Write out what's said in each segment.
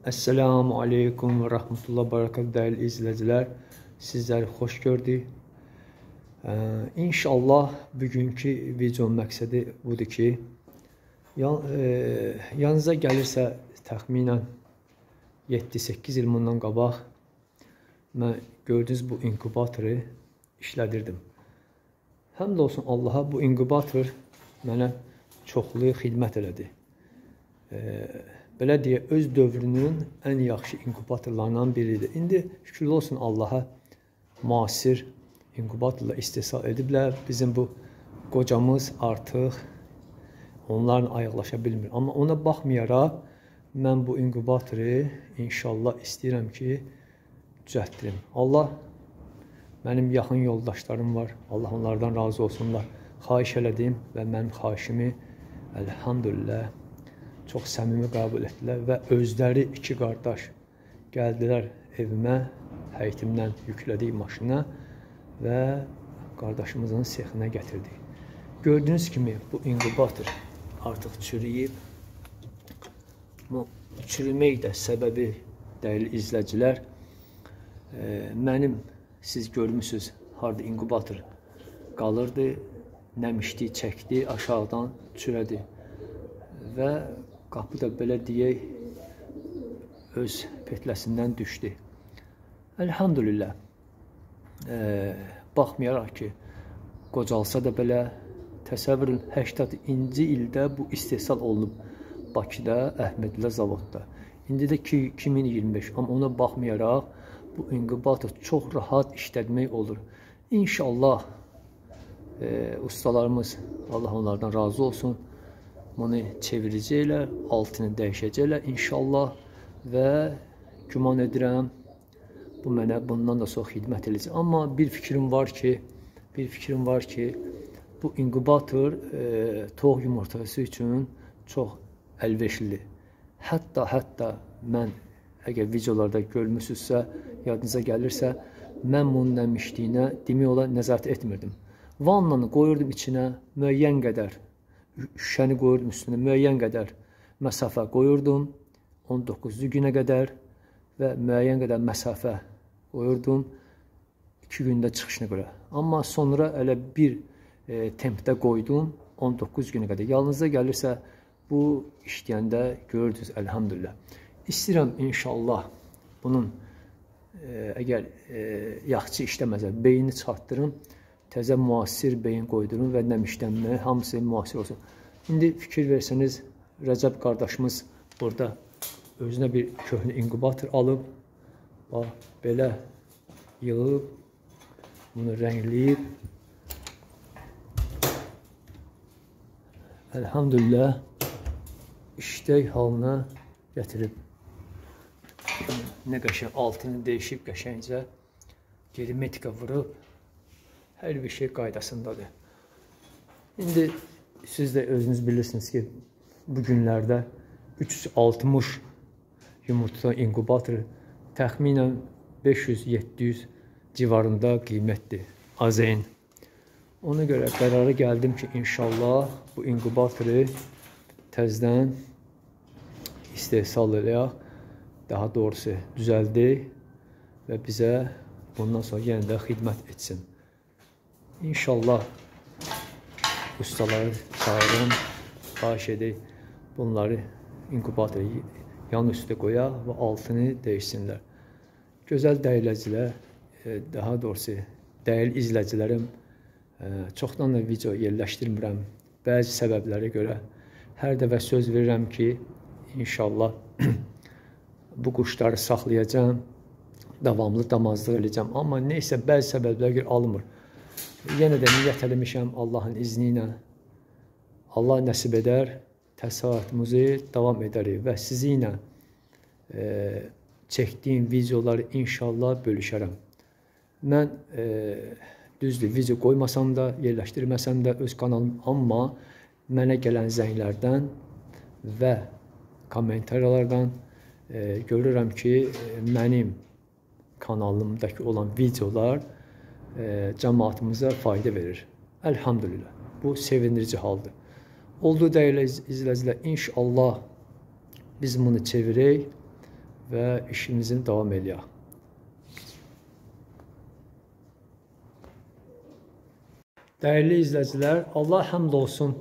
Esselamu Aleyküm ve Rahmetullah Barakat değerli izleyiciler. Sizleri hoş gördük. İnşallah bugünkü videonun məqsədi budur ki, yanınıza gəlirsə təxminən 7-8 il bundan qabaq mən gördüyünüz bu inkubatoru işlədirdim. Həmd olsun Allaha, bu inkubator mənə çoxlu xidmət elədi. Belə deyə, öz dövrünün ən yaxşı inkubatorlarından biridir. İndi şükürlər olsun Allaha, müasir inkubatorla istehsal ediblər. Bizim bu qocamız artıq onlarla ayaqlaşa bilmir. Amma ona baxmayaraq, mən bu inkubatoru inşallah istəyirəm ki, düzəltdirim. Allah, mənim yaxın yoldaşlarım var. Allah onlardan razı olsunlar. Xahiş elədim və mənim xahişimi əlhamdülillah çox səmimi qəbul etdilər və özləri iki qardaş gəldilər evimə, həyitimdən yüklədik maşına və qardaşımızın sexinə gətirdik. Gördüyünüz kimi bu inkubator artıq çürüyüb. Bu çürümək də səbəbi dəyərli izləyicilər, mənim siz görmüsünüz harada inkubator qalırdı, nəmişdi, çəkdi, aşağıdan çürədi və qapı da belə deyək, öz petləsindən düşdü. Elhamdülillah, baxmayaraq ki, qocalsa da belə, təsəvvürün 80-ci ildə bu istehsal olunub Bakıda, Əhmədli zavodda. İndi də 2025, amma ona baxmayaraq, bu inkubator çox rahat işlətmək olur. İnşallah, ustalarımız, Allah onlardan razı olsun, bunu çevirəcəklər, altını dəyişəcəklər inşallah və güman edirəm, bu mənə bundan da çox xidmət edəcək. Amma bir fikrim var ki, bu inkubator toyuq yumurtası üçün çox əlverişlidir. Hətta mən, əgər videolarda görmüsünüzsə, yadınıza gəlirsə, mən bunun nəmişliyinə demək olar nəzarət etmirdim. Vannanı qoyurdum içinə, müəyyən qədər, şüşəni qoyurdum üstünə, müəyyən qədər məsafə qoyurdum, 19-cu günə qədər və müəyyən qədər məsafə qoyurdum 2 gündə çıxışına görə. Amma sonra elə bir tempdə qoydum 19 günə qədər. Yalnızca gəlirsə, bu işləyəndə görürdünüz, əlhamdülillah. İstəyirəm inşallah bunun əgər yaxşı işləməzə beyni çatdırım, təzə müasir beyin qoydurum və nəmişlənmə, hamısı müasir olsun. İndi fikir versəniz, Rəcəb qardaşımız burada özünə bir köhnə inkubator alıb, belə yığıb, bunu rəngləyib. Əlhamdülillah, işlək halına gətirib. Nə qəşəng, altını dəyişib qəşəngcə, hermetika vurub, hər bir şey qaydasındadır. İndi siz də özünüz bilirsiniz ki, bu günlərdə 360 yumurta inkubatoru təxminən 500-700 civarında qiymətdir, AZN. Ona görə qərara gəldim ki, inşallah bu inkubatoru təzdən istehsal eləyək, daha doğrusu düzəldək və bizə bundan sonra yenə də xidmət etsin. İnşallah ustaları çağırın, xahiş edək, bunları inkubatoru yan üstə qoyaq və altını dəyişsinlər. Gözəl dəyərləcilər, daha doğrusu dəyərli izləyicilərim, çoxdan da video yerləşdirmirəm. Bəzi səbəblərə görə hər dəfə söz verirəm ki, inşallah bu quşları saxlayacağım, davamlı damazlıq edəcəm. Amma neysə, bəzi səbəblərə görə alınmır. Yenə də niyyət eləmişəm Allahın izni ilə. Allah nəsib edər, təsərrüatımızı davam edərik və sizi ilə çəkdiyim videoları inşallah bölüşərəm. Mən düzdür, video qoymasam da, yerləşdirməsəm də öz kanalım, amma mənə gələn zənglərdən və kommentariyalardan görürəm ki, mənim kanalımdakı olan videolar cəmaatımıza fayda verir. Əlhamdülillah. Bu sevindirici haldır. Olduğu dəyərli izləyicilər, inşallah biz bunu çevirək və işimizin davam eləyək. Dəyərli izləyicilər, Allah həmd olsun,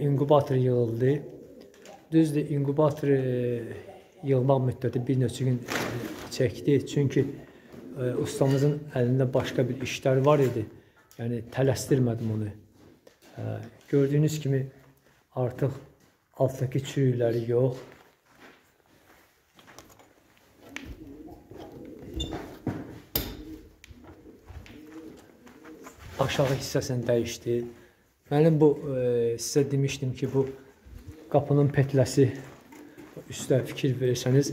inkubator yığıldı. Düzdür, inkubator yığmaq müddəti bir neçə gün çəkdi. Çünki ustamızın əlində başqa bir işlər var idi. Yəni, tələsdirmədim onu. Gördüyünüz kimi artıq altdakı çürükləri yox. Aşağı hissəsini dəyişdi. Mənim bu, sizə demişdim ki, bu qapının petləsi üstə fikir verirsəniz,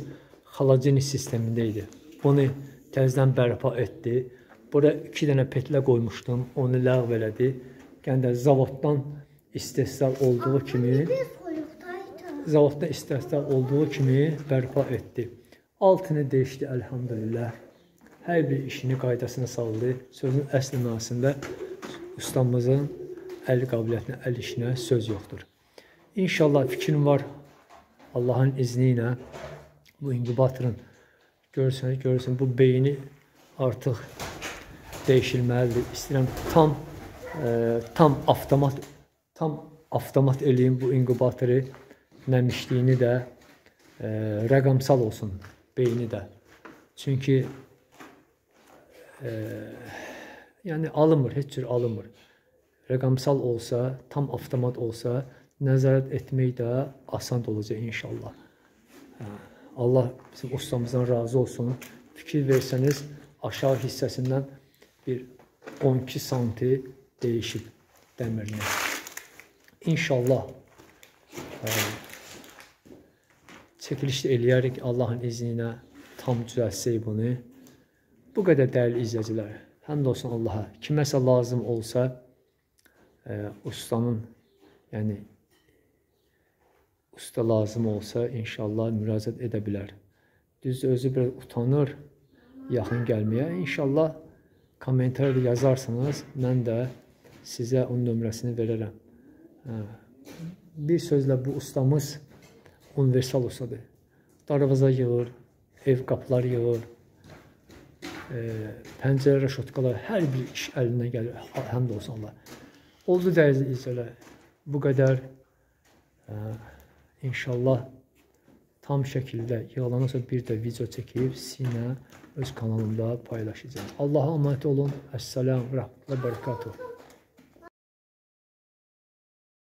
xalagenik sistemində idi. Bunu təzədən bərpa etdi. Bura 2 dənə petlə qoymuşdum, onu ləğv elədi. Yəni də zavoddan istehsal olduğu kimi bərpa etdi. Altını dəyişdi, əlhamdülillah. Hər bir işini qaydasına saldı. Sözün əsl mənasında ustamızın əl qabiliyyətinə, əl işinə söz yoxdur. İnşallah fikrim var, Allahın izni ilə bu inkubatorun görürsün, bu beyni artıq dəyişilməlidir. İstəyirəm tam avtomat eləyim bu inkubatoru, nəmişliyini də rəqəmsal olsun beyni də. Çünki yəni alınmır, heç cür alınmır. Rəqəmsal olsa, tam avtomat olsa, nəzarət etmək də asan olacaq inşallah. Allah bizim ustamızdan razı olsun. Fikir versəniz, aşağı hissəsindən bir 12 santi dəyişib dəmirini. İnşallah çəkilişdə eləyərik Allahın izni ilə tam düzəlsək bunu. Bu qədər dəyərli izləyicilər. Həmd olsun Allaha. Kiməsə lazım olsa, ustanın, yəni usta lazım olsa, inşallah müraciət edə bilər. Düzdür, özü biraz utanır yaxın gəlməyə. İnşallah kommentarda yazarsınız, mən də sizə onun nömrəsini verərəm. Bir sözlə bu ustamız universal ustadır. Darvaza yığır, ev qapıları yığır, pəncərə rəşotkalar, hər bir iş əlindən gəlir, həmd olsun Allah. Oldu dəyərli izləyicilər, bu qədər. İnşallah tam şəkildə yığılandan sonra bir də video çəkib sizinlə öz kanalımda paylaşacağım. Allah'a emanet olun. Esselamu Rahmetullah Berekatuhu.